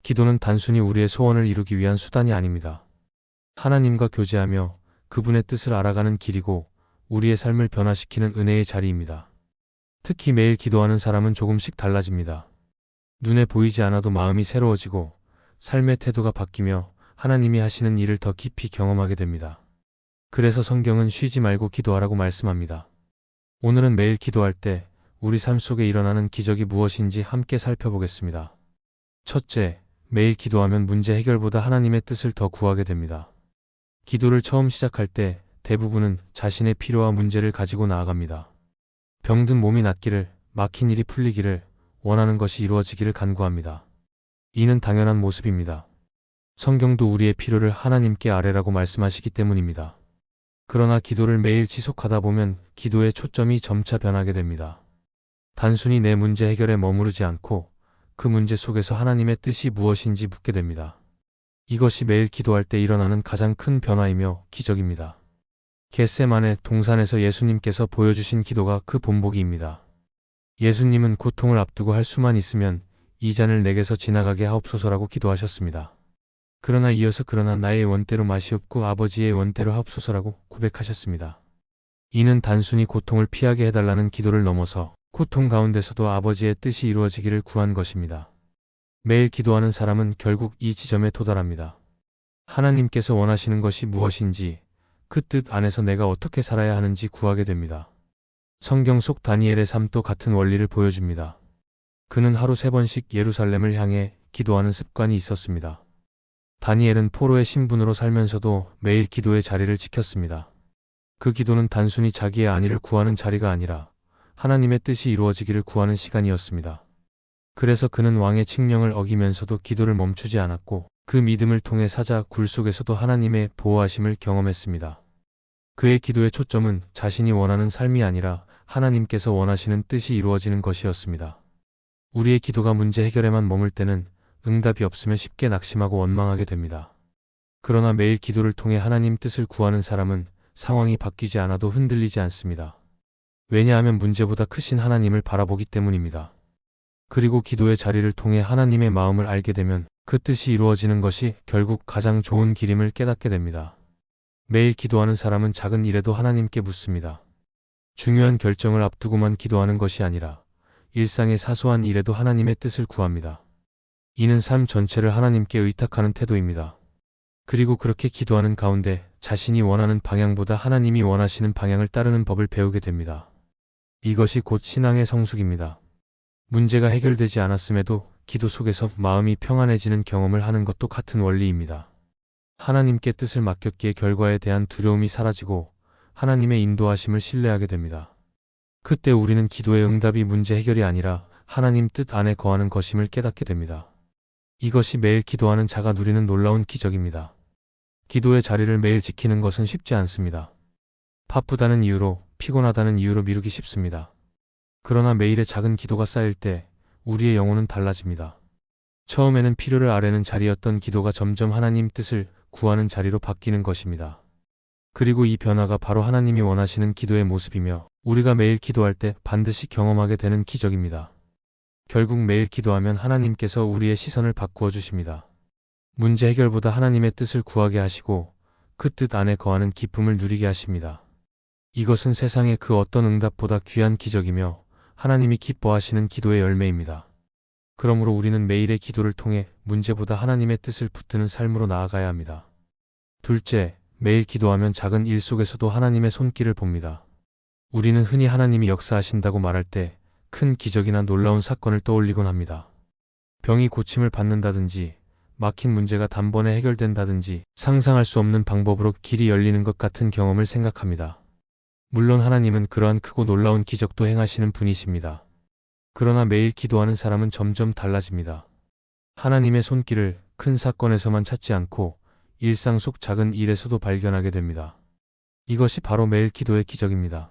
기도는 단순히 우리의 소원을 이루기 위한 수단이 아닙니다. 하나님과 교제하며 그분의 뜻을 알아가는 길이고 우리의 삶을 변화시키는 은혜의 자리입니다. 특히 매일 기도하는 사람은 조금씩 달라집니다. 눈에 보이지 않아도 마음이 새로워지고 삶의 태도가 바뀌며 하나님이 하시는 일을 더 깊이 경험하게 됩니다. 그래서 성경은 쉬지 말고 기도하라고 말씀합니다. 오늘은 매일 기도할 때 우리 삶 속에 일어나는 기적이 무엇인지 함께 살펴보겠습니다. 첫째, 매일 기도하면 문제 해결보다 하나님의 뜻을 더 구하게 됩니다. 기도를 처음 시작할 때 대부분은 자신의 필요와 문제를 가지고 나아갑니다. 병든 몸이 낫기를, 막힌 일이 풀리기를, 원하는 것이 이루어지기를 간구합니다. 이는 당연한 모습입니다. 성경도 우리의 필요를 하나님께 아뢰라고 말씀하시기 때문입니다. 그러나 기도를 매일 지속하다 보면 기도의 초점이 점차 변하게 됩니다. 단순히 내 문제 해결에 머무르지 않고 그 문제 속에서 하나님의 뜻이 무엇인지 묻게 됩니다. 이것이 매일 기도할 때 일어나는 가장 큰 변화이며 기적입니다. 겟세마네 동산에서 예수님께서 보여주신 기도가 그 본보기입니다. 예수님은 고통을 앞두고 할 수만 있으면 이 잔을 내게서 지나가게 하옵소서라고 기도하셨습니다. 그러나 이어서 그러나 나의 원대로 마시옵고 아버지의 원대로 하옵소서라고 고백하셨습니다. 이는 단순히 고통을 피하게 해달라는 기도를 넘어서 고통 가운데서도 아버지의 뜻이 이루어지기를 구한 것입니다. 매일 기도하는 사람은 결국 이 지점에 도달합니다. 하나님께서 원하시는 것이 무엇인지, 그 뜻 안에서 내가 어떻게 살아야 하는지 구하게 됩니다. 성경 속 다니엘의 삶도 같은 원리를 보여줍니다. 그는 하루 3번씩 예루살렘을 향해 기도하는 습관이 있었습니다. 다니엘은 포로의 신분으로 살면서도 매일 기도의 자리를 지켰습니다. 그 기도는 단순히 자기의 안위를 구하는 자리가 아니라 하나님의 뜻이 이루어지기를 구하는 시간이었습니다. 그래서 그는 왕의 칙령을 어기면서도 기도를 멈추지 않았고 그 믿음을 통해 사자 굴 속에서도 하나님의 보호하심을 경험했습니다. 그의 기도의 초점은 자신이 원하는 삶이 아니라 하나님께서 원하시는 뜻이 이루어지는 것이었습니다. 우리의 기도가 문제 해결에만 머물 때는 응답이 없으면 쉽게 낙심하고 원망하게 됩니다. 그러나 매일 기도를 통해 하나님 뜻을 구하는 사람은 상황이 바뀌지 않아도 흔들리지 않습니다. 왜냐하면 문제보다 크신 하나님을 바라보기 때문입니다. 그리고 기도의 자리를 통해 하나님의 마음을 알게 되면 그 뜻이 이루어지는 것이 결국 가장 좋은 길임을 깨닫게 됩니다. 매일 기도하는 사람은 작은 일에도 하나님께 묻습니다. 중요한 결정을 앞두고만 기도하는 것이 아니라 일상의 사소한 일에도 하나님의 뜻을 구합니다. 이는 삶 전체를 하나님께 의탁하는 태도입니다. 그리고 그렇게 기도하는 가운데 자신이 원하는 방향보다 하나님이 원하시는 방향을 따르는 법을 배우게 됩니다. 이것이 곧 신앙의 성숙입니다. 문제가 해결되지 않았음에도 기도 속에서 마음이 평안해지는 경험을 하는 것도 같은 원리입니다. 하나님께 뜻을 맡겼기에 결과에 대한 두려움이 사라지고 하나님의 인도하심을 신뢰하게 됩니다. 그때 우리는 기도의 응답이 문제 해결이 아니라 하나님 뜻 안에 거하는 것임을 깨닫게 됩니다. 이것이 매일 기도하는 자가 누리는 놀라운 기적입니다. 기도의 자리를 매일 지키는 것은 쉽지 않습니다. 바쁘다는 이유로, 피곤하다는 이유로 미루기 쉽습니다. 그러나 매일의 작은 기도가 쌓일 때 우리의 영혼은 달라집니다. 처음에는 필요를 아뢰는 자리였던 기도가 점점 하나님 뜻을 구하는 자리로 바뀌는 것입니다. 그리고 이 변화가 바로 하나님이 원하시는 기도의 모습이며 우리가 매일 기도할 때 반드시 경험하게 되는 기적입니다. 결국 매일 기도하면 하나님께서 우리의 시선을 바꾸어 주십니다. 문제 해결보다 하나님의 뜻을 구하게 하시고 그 뜻 안에 거하는 기쁨을 누리게 하십니다. 이것은 세상의 그 어떤 응답보다 귀한 기적이며 하나님이 기뻐하시는 기도의 열매입니다. 그러므로 우리는 매일의 기도를 통해 문제보다 하나님의 뜻을 붙드는 삶으로 나아가야 합니다. 둘째, 매일 기도하면 작은 일 속에서도 하나님의 손길을 봅니다. 우리는 흔히 하나님이 역사하신다고 말할 때 큰 기적이나 놀라운 사건을 떠올리곤 합니다. 병이 고침을 받는다든지, 막힌 문제가 단번에 해결된다든지 상상할 수 없는 방법으로 길이 열리는 것 같은 경험을 생각합니다. 물론 하나님은 그러한 크고 놀라운 기적도 행하시는 분이십니다. 그러나 매일 기도하는 사람은 점점 달라집니다. 하나님의 손길을 큰 사건에서만 찾지 않고 일상 속 작은 일에서도 발견하게 됩니다. 이것이 바로 매일 기도의 기적입니다.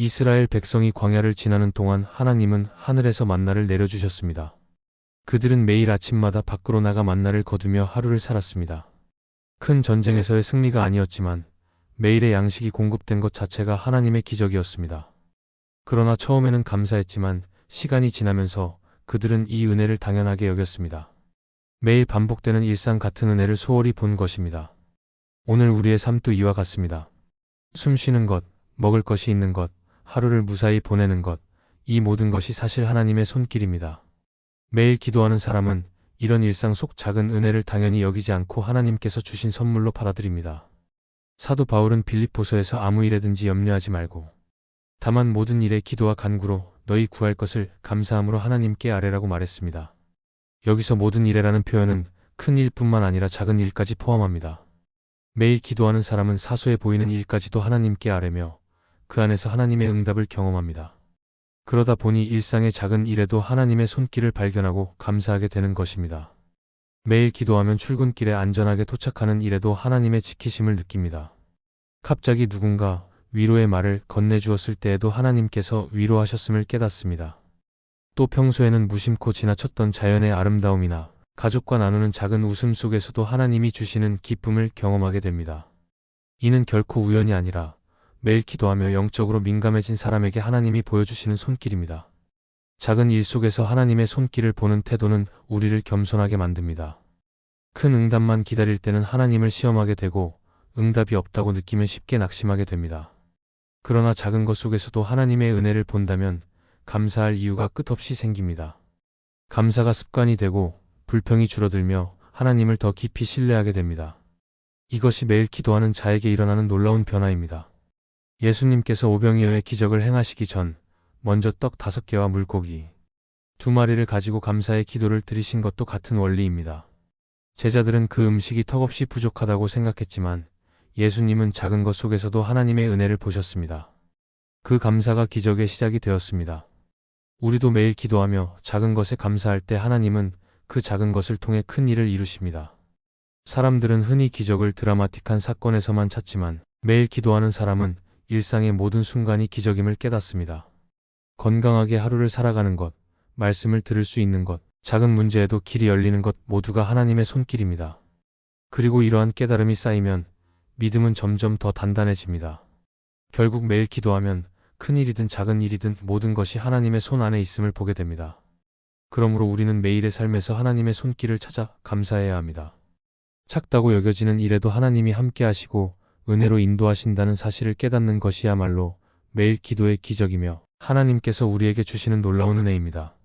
이스라엘 백성이 광야를 지나는 동안 하나님은 하늘에서 만나를 내려주셨습니다. 그들은 매일 아침마다 밖으로 나가 만나를 거두며 하루를 살았습니다. 큰 전쟁에서의 승리가 아니었지만 매일의 양식이 공급된 것 자체가 하나님의 기적이었습니다. 그러나 처음에는 감사했지만 시간이 지나면서 그들은 이 은혜를 당연하게 여겼습니다. 매일 반복되는 일상 같은 은혜를 소홀히 본 것입니다. 오늘 우리의 삶도 이와 같습니다. 숨 쉬는 것, 먹을 것이 있는 것, 하루를 무사히 보내는 것, 이 모든 것이 사실 하나님의 손길입니다. 매일 기도하는 사람은 이런 일상 속 작은 은혜를 당연히 여기지 않고 하나님께서 주신 선물로 받아들입니다. 사도 바울은 빌립보서에서 아무 일에든지 염려하지 말고 다만 모든 일에 기도와 간구로 너희 구할 것을 감사함으로 하나님께 아뢰라고 말했습니다. 여기서 모든 일에라는 표현은 큰 일뿐만 아니라 작은 일까지 포함합니다. 매일 기도하는 사람은 사소해 보이는 일까지도 하나님께 아뢰며 그 안에서 하나님의 응답을 경험합니다. 그러다 보니 일상의 작은 일에도 하나님의 손길을 발견하고 감사하게 되는 것입니다. 매일 기도하면 출근길에 안전하게 도착하는 일에도 하나님의 지키심을 느낍니다. 갑자기 누군가 위로의 말을 건네주었을 때에도 하나님께서 위로하셨음을 깨닫습니다. 또 평소에는 무심코 지나쳤던 자연의 아름다움이나 가족과 나누는 작은 웃음 속에서도 하나님이 주시는 기쁨을 경험하게 됩니다. 이는 결코 우연이 아니라 매일 기도하며 영적으로 민감해진 사람에게 하나님이 보여주시는 손길입니다. 작은 일 속에서 하나님의 손길을 보는 태도는 우리를 겸손하게 만듭니다. 큰 응답만 기다릴 때는 하나님을 시험하게 되고 응답이 없다고 느끼면 쉽게 낙심하게 됩니다. 그러나 작은 것 속에서도 하나님의 은혜를 본다면 감사할 이유가 끝없이 생깁니다. 감사가 습관이 되고 불평이 줄어들며 하나님을 더 깊이 신뢰하게 됩니다. 이것이 매일 기도하는 자에게 일어나는 놀라운 변화입니다. 예수님께서 오병이어의 기적을 행하시기 전 먼저 떡 5개와 물고기 2마리를 가지고 감사의 기도를 드리신 것도 같은 원리입니다. 제자들은 그 음식이 턱없이 부족하다고 생각했지만 예수님은 작은 것 속에서도 하나님의 은혜를 보셨습니다. 그 감사가 기적의 시작이 되었습니다. 우리도 매일 기도하며 작은 것에 감사할 때 하나님은 그 작은 것을 통해 큰 일을 이루십니다. 사람들은 흔히 기적을 드라마틱한 사건에서만 찾지만 매일 기도하는 사람은 일상의 모든 순간이 기적임을 깨닫습니다. 건강하게 하루를 살아가는 것, 말씀을 들을 수 있는 것, 작은 문제에도 길이 열리는 것 모두가 하나님의 손길입니다. 그리고 이러한 깨달음이 쌓이면 믿음은 점점 더 단단해집니다. 결국 매일 기도하면 큰 일이든 작은 일이든 모든 것이 하나님의 손 안에 있음을 보게 됩니다. 그러므로 우리는 매일의 삶에서 하나님의 손길을 찾아 감사해야 합니다. 작다고 여겨지는 일에도 하나님이 함께 하시고 은혜로 인도하신다는 사실을 깨닫는 것이야말로 매일 기도의 기적이며 하나님께서 우리에게 주시는 놀라운 은혜입니다.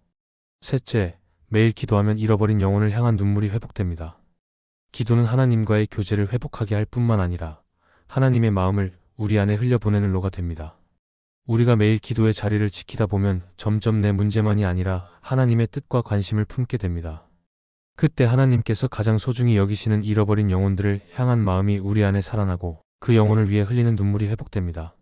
셋째, 매일 기도하면 잃어버린 영혼을 향한 눈물이 회복됩니다. 기도는 하나님과의 교제를 회복하게 할 뿐만 아니라 하나님의 마음을 우리 안에 흘려보내는 로가 됩니다. 우리가 매일 기도의 자리를 지키다 보면 점점 내 문제만이 아니라 하나님의 뜻과 관심을 품게 됩니다. 그때 하나님께서 가장 소중히 여기시는 잃어버린 영혼들을 향한 마음이 우리 안에 살아나고 그 영혼을 위해 흘리는 눈물이 회복됩니다.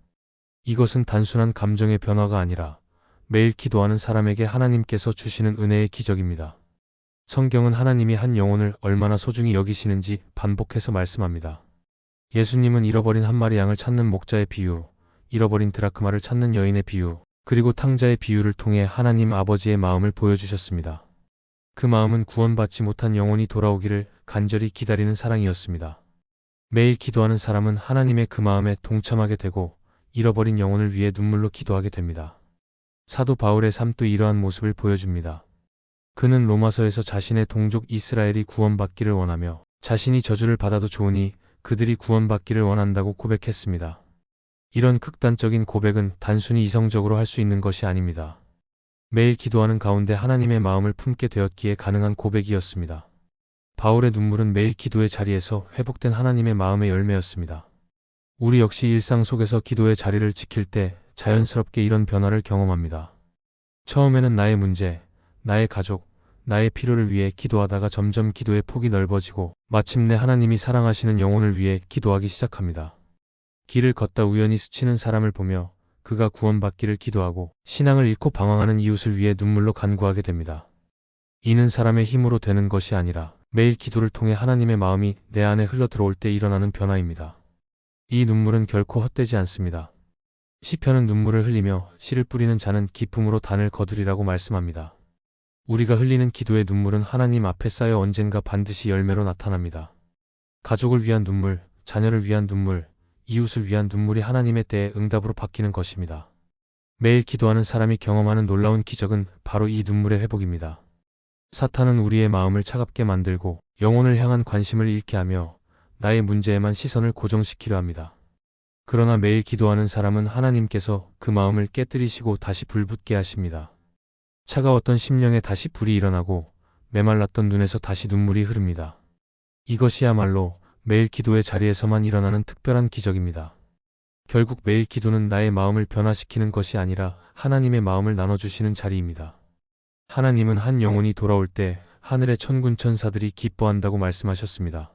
이것은 단순한 감정의 변화가 아니라 매일 기도하는 사람에게 하나님께서 주시는 은혜의 기적입니다. 성경은 하나님이 한 영혼을 얼마나 소중히 여기시는지 반복해서 말씀합니다. 예수님은 잃어버린 한 마리 양을 찾는 목자의 비유, 잃어버린 드라크마를 찾는 여인의 비유, 그리고 탕자의 비유를 통해 하나님 아버지의 마음을 보여주셨습니다. 그 마음은 구원받지 못한 영혼이 돌아오기를 간절히 기다리는 사랑이었습니다. 매일 기도하는 사람은 하나님의 그 마음에 동참하게 되고 잃어버린 영혼을 위해 눈물로 기도하게 됩니다. 사도 바울의 삶도 이러한 모습을 보여줍니다. 그는 로마서에서 자신의 동족 이스라엘이 구원받기를 원하며 자신이 저주를 받아도 좋으니 그들이 구원받기를 원한다고 고백했습니다. 이런 극단적인 고백은 단순히 이성적으로 할 수 있는 것이 아닙니다. 매일 기도하는 가운데 하나님의 마음을 품게 되었기에 가능한 고백이었습니다. 바울의 눈물은 매일 기도의 자리에서 회복된 하나님의 마음의 열매였습니다. 우리 역시 일상 속에서 기도의 자리를 지킬 때 자연스럽게 이런 변화를 경험합니다. 처음에는 나의 문제, 나의 가족, 나의 필요를 위해 기도하다가 점점 기도의 폭이 넓어지고 마침내 하나님이 사랑하시는 영혼을 위해 기도하기 시작합니다. 길을 걷다 우연히 스치는 사람을 보며 그가 구원받기를 기도하고 신앙을 잃고 방황하는 이웃을 위해 눈물로 간구하게 됩니다. 이는 사람의 힘으로 되는 것이 아니라 매일 기도를 통해 하나님의 마음이 내 안에 흘러들어올 때 일어나는 변화입니다. 이 눈물은 결코 헛되지 않습니다. 시편은 눈물을 흘리며 씨를 뿌리는 자는 기쁨으로 단을 거두리라고 말씀합니다. 우리가 흘리는 기도의 눈물은 하나님 앞에 쌓여 언젠가 반드시 열매로 나타납니다. 가족을 위한 눈물, 자녀를 위한 눈물, 이웃을 위한 눈물이 하나님의 때에 응답으로 바뀌는 것입니다. 매일 기도하는 사람이 경험하는 놀라운 기적은 바로 이 눈물의 회복입니다. 사탄은 우리의 마음을 차갑게 만들고 영혼을 향한 관심을 잃게 하며 나의 문제에만 시선을 고정시키려 합니다. 그러나 매일 기도하는 사람은 하나님께서 그 마음을 깨뜨리시고 다시 불붙게 하십니다. 차가웠던 심령에 다시 불이 일어나고 메말랐던 눈에서 다시 눈물이 흐릅니다. 이것이야말로 매일 기도의 자리에서만 일어나는 특별한 기적입니다. 결국 매일 기도는 나의 마음을 변화시키는 것이 아니라 하나님의 마음을 나눠주시는 자리입니다. 하나님은 한 영혼이 돌아올 때 하늘의 천군 천사들이 기뻐한다고 말씀하셨습니다.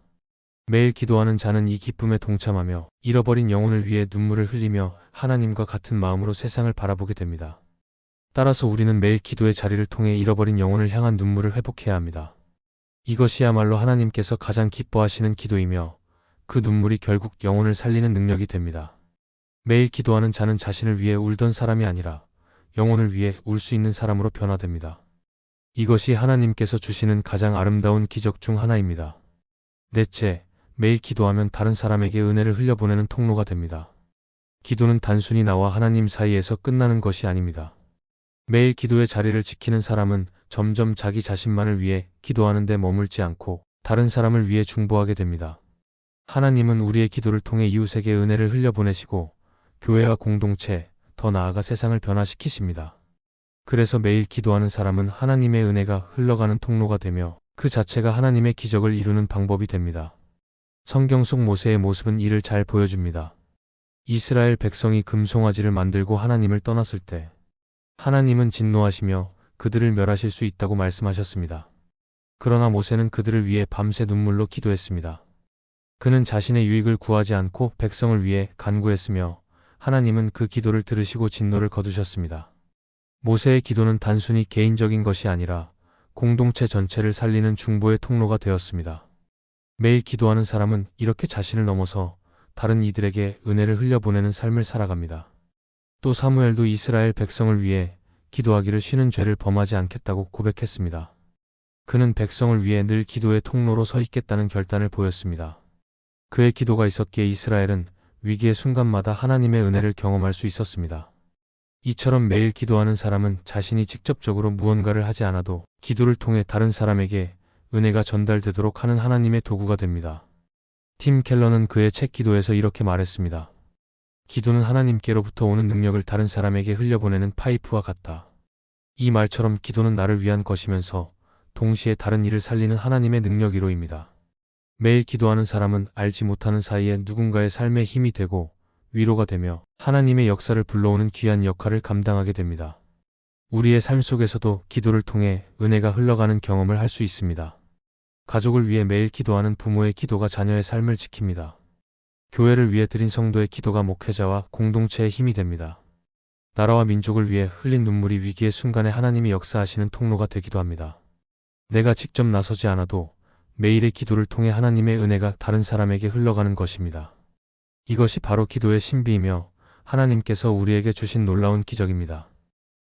매일 기도하는 자는 이 기쁨에 동참하며 잃어버린 영혼을 위해 눈물을 흘리며 하나님과 같은 마음으로 세상을 바라보게 됩니다. 따라서 우리는 매일 기도의 자리를 통해 잃어버린 영혼을 향한 눈물을 회복해야 합니다. 이것이야말로 하나님께서 가장 기뻐하시는 기도이며 그 눈물이 결국 영혼을 살리는 능력이 됩니다. 매일 기도하는 자는 자신을 위해 울던 사람이 아니라 영혼을 위해 울 수 있는 사람으로 변화됩니다. 이것이 하나님께서 주시는 가장 아름다운 기적 중 하나입니다. 넷째, 매일 기도하면 다른 사람에게 은혜를 흘려보내는 통로가 됩니다. 기도는 단순히 나와 하나님 사이에서 끝나는 것이 아닙니다. 매일 기도의 자리를 지키는 사람은 점점 자기 자신만을 위해 기도하는 데 머물지 않고 다른 사람을 위해 중보하게 됩니다. 하나님은 우리의 기도를 통해 이웃에게 은혜를 흘려보내시고 교회와 공동체, 더 나아가 세상을 변화시키십니다. 그래서 매일 기도하는 사람은 하나님의 은혜가 흘러가는 통로가 되며 그 자체가 하나님의 기적을 이루는 방법이 됩니다. 성경 속 모세의 모습은 이를 잘 보여줍니다. 이스라엘 백성이 금송아지를 만들고 하나님을 떠났을 때 하나님은 진노하시며 그들을 멸하실 수 있다고 말씀하셨습니다. 그러나 모세는 그들을 위해 밤새 눈물로 기도했습니다. 그는 자신의 유익을 구하지 않고 백성을 위해 간구했으며 하나님은 그 기도를 들으시고 진노를 거두셨습니다. 모세의 기도는 단순히 개인적인 것이 아니라 공동체 전체를 살리는 중보의 통로가 되었습니다. 매일 기도하는 사람은 이렇게 자신을 넘어서 다른 이들에게 은혜를 흘려보내는 삶을 살아갑니다. 또 사무엘도 이스라엘 백성을 위해 기도하기를 쉬는 죄를 범하지 않겠다고 고백했습니다. 그는 백성을 위해 늘 기도의 통로로 서 있겠다는 결단을 보였습니다. 그의 기도가 있었기에 이스라엘은 위기의 순간마다 하나님의 은혜를 경험할 수 있었습니다. 이처럼 매일 기도하는 사람은 자신이 직접적으로 무언가를 하지 않아도 기도를 통해 다른 사람에게 은혜가 전달되도록 하는 하나님의 도구가 됩니다. 팀 켈러는 그의 책 기도에서 이렇게 말했습니다. 기도는 하나님께로부터 오는 능력을 다른 사람에게 흘려보내는 파이프와 같다. 이 말처럼 기도는 나를 위한 것이면서 동시에 다른 이를 살리는 하나님의 능력이로입니다. 매일 기도하는 사람은 알지 못하는 사이에 누군가의 삶에 힘이 되고 위로가 되며 하나님의 역사를 불러오는 귀한 역할을 감당하게 됩니다. 우리의 삶 속에서도 기도를 통해 은혜가 흘러가는 경험을 할 수 있습니다. 가족을 위해 매일 기도하는 부모의 기도가 자녀의 삶을 지킵니다. 교회를 위해 드린 성도의 기도가 목회자와 공동체의 힘이 됩니다. 나라와 민족을 위해 흘린 눈물이 위기의 순간에 하나님이 역사하시는 통로가 되기도 합니다. 내가 직접 나서지 않아도 매일의 기도를 통해 하나님의 은혜가 다른 사람에게 흘러가는 것입니다. 이것이 바로 기도의 신비이며 하나님께서 우리에게 주신 놀라운 기적입니다.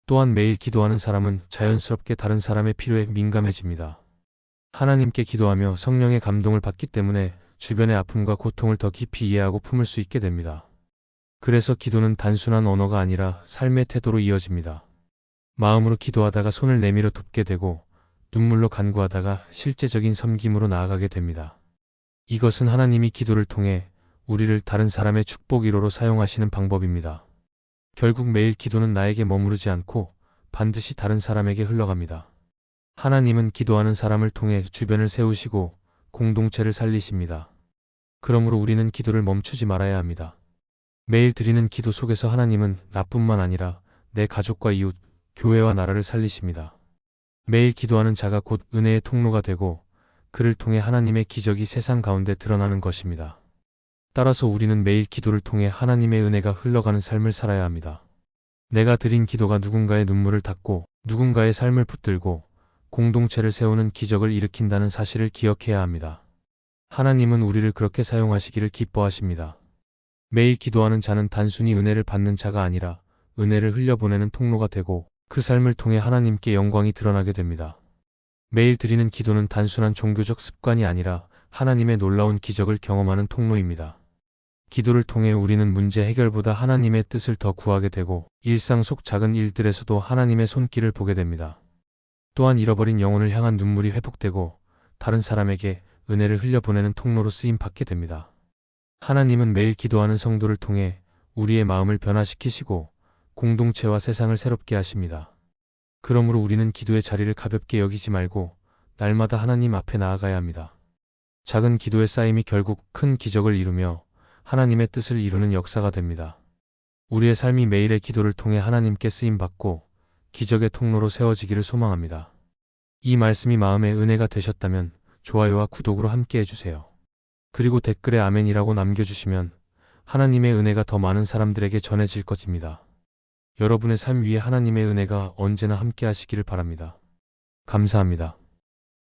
또한 매일 기도하는 사람은 자연스럽게 다른 사람의 필요에 민감해집니다. 하나님께 기도하며 성령의 감동을 받기 때문에 주변의 아픔과 고통을 더 깊이 이해하고 품을 수 있게 됩니다. 그래서 기도는 단순한 언어가 아니라 삶의 태도로 이어집니다. 마음으로 기도하다가 손을 내밀어 돕게 되고 눈물로 간구하다가 실제적인 섬김으로 나아가게 됩니다. 이것은 하나님이 기도를 통해 우리를 다른 사람의 축복 1호로 사용하시는 방법입니다. 결국 매일 기도는 나에게 머무르지 않고 반드시 다른 사람에게 흘러갑니다. 하나님은 기도하는 사람을 통해 주변을 세우시고 공동체를 살리십니다. 그러므로 우리는 기도를 멈추지 말아야 합니다. 매일 드리는 기도 속에서 하나님은 나뿐만 아니라 내 가족과 이웃, 교회와 나라를 살리십니다. 매일 기도하는 자가 곧 은혜의 통로가 되고 그를 통해 하나님의 기적이 세상 가운데 드러나는 것입니다. 따라서 우리는 매일 기도를 통해 하나님의 은혜가 흘러가는 삶을 살아야 합니다. 내가 드린 기도가 누군가의 눈물을 닦고 누군가의 삶을 붙들고 공동체를 세우는 기적을 일으킨다는 사실을 기억해야 합니다. 하나님은 우리를 그렇게 사용하시기를 기뻐하십니다. 매일 기도하는 자는 단순히 은혜를 받는 자가 아니라 은혜를 흘려보내는 통로가 되고 그 삶을 통해 하나님께 영광이 드러나게 됩니다. 매일 드리는 기도는 단순한 종교적 습관이 아니라 하나님의 놀라운 기적을 경험하는 통로입니다. 기도를 통해 우리는 문제 해결보다 하나님의 뜻을 더 구하게 되고 일상 속 작은 일들에서도 하나님의 손길을 보게 됩니다. 또한 잃어버린 영혼을 향한 눈물이 회복되고 다른 사람에게 은혜를 흘려보내는 통로로 쓰임 받게 됩니다. 하나님은 매일 기도하는 성도를 통해 우리의 마음을 변화시키시고 공동체와 세상을 새롭게 하십니다. 그러므로 우리는 기도의 자리를 가볍게 여기지 말고 날마다 하나님 앞에 나아가야 합니다. 작은 기도의 쌓임이 결국 큰 기적을 이루며 하나님의 뜻을 이루는 역사가 됩니다. 우리의 삶이 매일의 기도를 통해 하나님께 쓰임받고 기적의 통로로 세워지기를 소망합니다. 이 말씀이 마음의 은혜가 되셨다면 좋아요와 구독으로 함께 해주세요. 그리고 댓글에 아멘이라고 남겨주시면 하나님의 은혜가 더 많은 사람들에게 전해질 것입니다. 여러분의 삶 위에 하나님의 은혜가 언제나 함께 하시기를 바랍니다. 감사합니다.